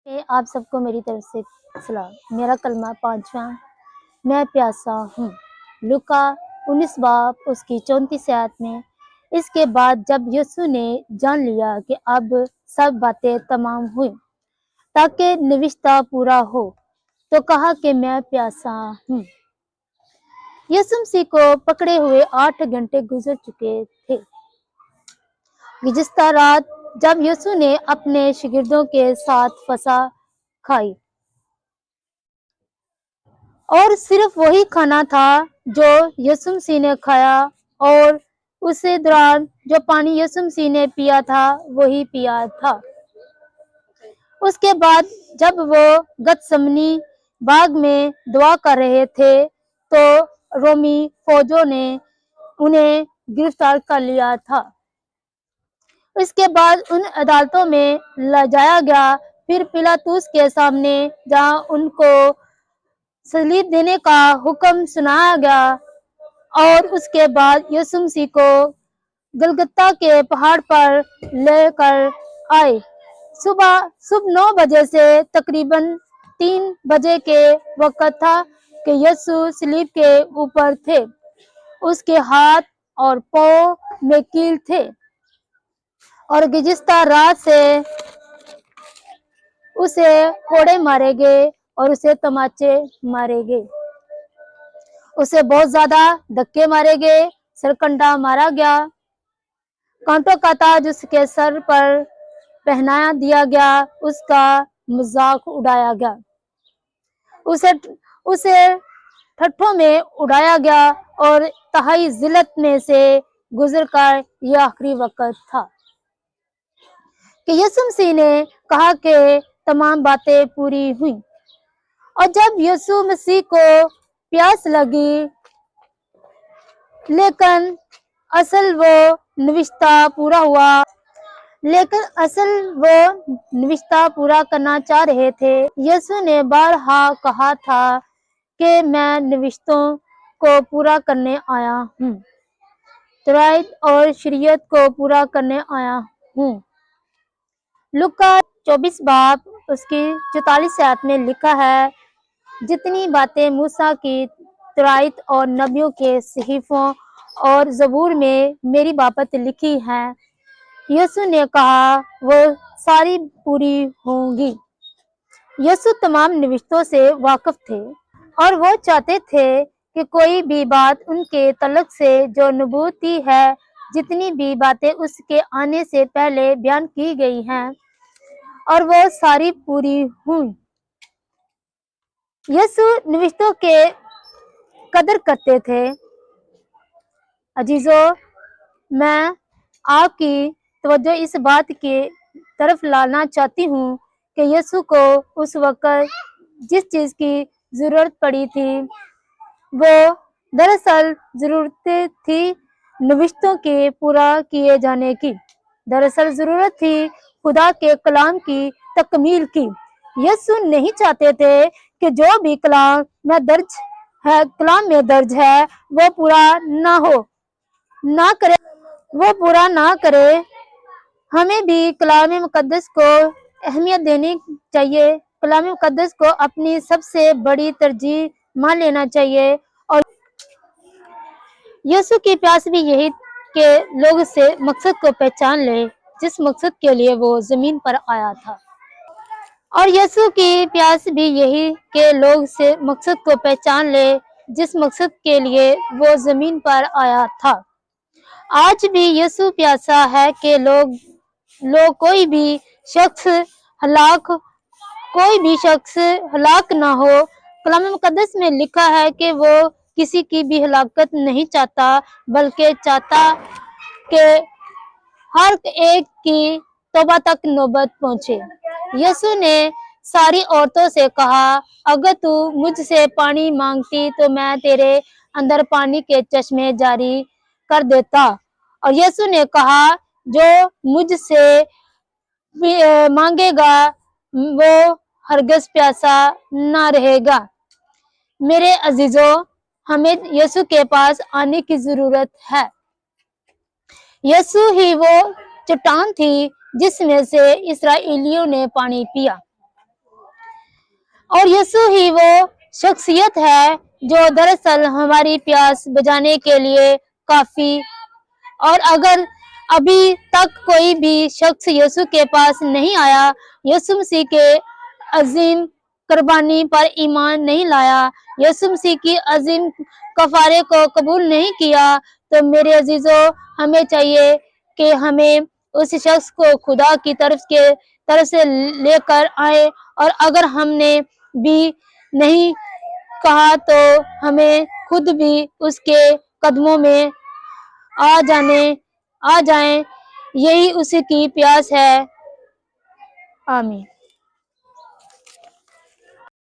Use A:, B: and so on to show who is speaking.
A: آپ سب کو میری طرف سے سلام۔ میرا کلمہ 5واں، میں پیاسا ہوں۔ لوکا 19 باب اس کی 34 آیت میں، اس کے بعد جب یسوع نے جان لیا کہ اب سب باتیں تمام ہوئیں تاکہ نوشتہ پورا ہو، تو کہا کہ میں پیاسا ہوں۔ یسوع مسیح کو پکڑے ہوئے 8 گھنٹے گزر چکے تھے۔ گزشتہ رات جب یسوع نے اپنے شاگردوں کے ساتھ فسح کھائی اور صرف وہی کھانا تھا جو یسوع مسیح نے کھایا، اور اسی دوران جو پانی یسوع مسیح نے پیا تھا وہی پیا تھا۔ اس کے بعد جب وہ گتسمنی باغ میں دعا کر رہے تھے تو رومی فوجوں نے انہیں گرفتار کر لیا تھا۔ اس کے بعد ان عدالتوں میں لے جایا گیا، پھر پلاطس کے سامنے جہاں ان کو صلیب دینے کا حکم سنایا گیا، اور اس کے بعد یسوع مسیح کو گلگتا کے پہاڑ پر لے کر آئے۔ صبح 9 بجے سے تقریباً 3 بجے کے وقت تھا کہ یسوع صلیب کے اوپر تھے۔ اس کے ہاتھ اور پاؤں میں کیل تھے، اور گزشتہ رات سے اسے کوڑے مارے گئے اور اسے تماچے مارے گئے، اسے بہت زیادہ دھکے مارے گئے، سرکنڈا مارا گیا، کانٹوں کا تاج اس کے سر پر پہنا دیا گیا، اس کا مذاق اڑایا گیا، اسے ٹھٹھوں میں اڑایا گیا، اور تہائی ذلت میں سے گزر کر یہ آخری وقت تھا کہ یسوع مسیح نے کہا کہ تمام باتیں پوری ہوئیں۔ اور جب یسوع مسیح کو پیاس لگی، لیکن اصل وہ نوشتہ پورا کرنا چاہ رہے تھے۔ یسوع نے بارہا کہا تھا کہ میں نوشتوں کو پورا کرنے آیا ہوں، تورات اور شریعت کو پورا کرنے آیا ہوں۔ لوکا 24 باب اس کی 44 آیت میں لکھا ہے، جتنی باتیں موسیٰ کی تورات اور نبیوں کے صحیفوں اور زبور میں میری بابت لکھی ہیں، یسوع نے کہا وہ ساری پوری ہوں گی۔ یسوع تمام نوشتوں سے واقف تھے، اور وہ چاہتے تھے کہ کوئی بھی بات ان کے تعلق سے جو نبوتی ہے، جتنی بھی باتیں اس کے آنے سے پہلے بیان کی گئی ہیں، اور وہ ساری پوری ہوں۔ یسوع نوشتوں کے قدر کرتے تھے۔ عزیزو، میں آپ کی توجہ اس بات کی طرف لانا چاہتی ہوں کہ یسوع کو اس وقت جس چیز کی ضرورت پڑی تھی وہ دراصل ضرورت تھی نوشتوں کے پورا کیے جانے کی، دراصل ضرورت تھی خدا کے کلام کی تکمیل کی۔ یسوع نہیں چاہتے تھے کہ جو بھی کلام میں درج ہے وہ پورا نہ کرے۔ ہمیں بھی کلام مقدس کو اہمیت دینی چاہیے، کلام مقدس کو اپنی سب سے بڑی ترجیح مان لینا چاہیے۔ اور یسوع کی پیاس بھی یہی کہ لوگ اس مقصد کو پہچان لیں جس مقصد کے لیے وہ زمین پر آیا تھا، اور یسوع کی پیاس بھی یہی کہ لوگ اس مقصد کو پہچان لیں جس مقصد کے لیے وہ زمین پر آیا تھا۔ آج بھی یسوع پیاسا ہے کہ کوئی بھی شخص ہلاک نہ ہو۔ کلام مقدس میں لکھا ہے کہ وہ کسی کی بھی ہلاکت نہیں چاہتا، بلکہ چاہتا کہ ہر ایک کی توبہ تک نوبت پہنچے۔ یسوع نے ساری عورتوں سے کہا، اگر تو مجھ سے پانی مانگتی تو میں تیرے اندر پانی کے چشمے جاری کر دیتا۔ اور یسوع نے کہا، جو مجھ سے مانگے گا وہ ہرگز پیاسا نہ رہے گا۔ میرے عزیزو، ہمیں یسوع کے پاس آنے کی ضرورت ہے۔ یسوع ہی وہ چٹان تھی جس میں سے اسرائیلیوں نے پانی پیا۔ اور یسوع ہی وہ شخصیت ہے جو دراصل ہماری پیاس بجانے کے لیے کافی، اور اگر ابھی تک کوئی بھی شخص یسوع کے پاس نہیں آیا، یسوع مسیح کے عظیم قربانی پر ایمان نہیں لایا، یسوع مسیح کی عظیم کفارے کو قبول نہیں کیا، تو میرے عزیزوں ہمیں چاہیے کہ ہمیں اس شخص کو خدا کی طرف سے لے کر آئے، اور اگر ہم نے بھی نہیں کہا تو ہمیں خود بھی اس کے قدموں میں آ جائیں، یہی اس کی پیاس ہے۔ آمین۔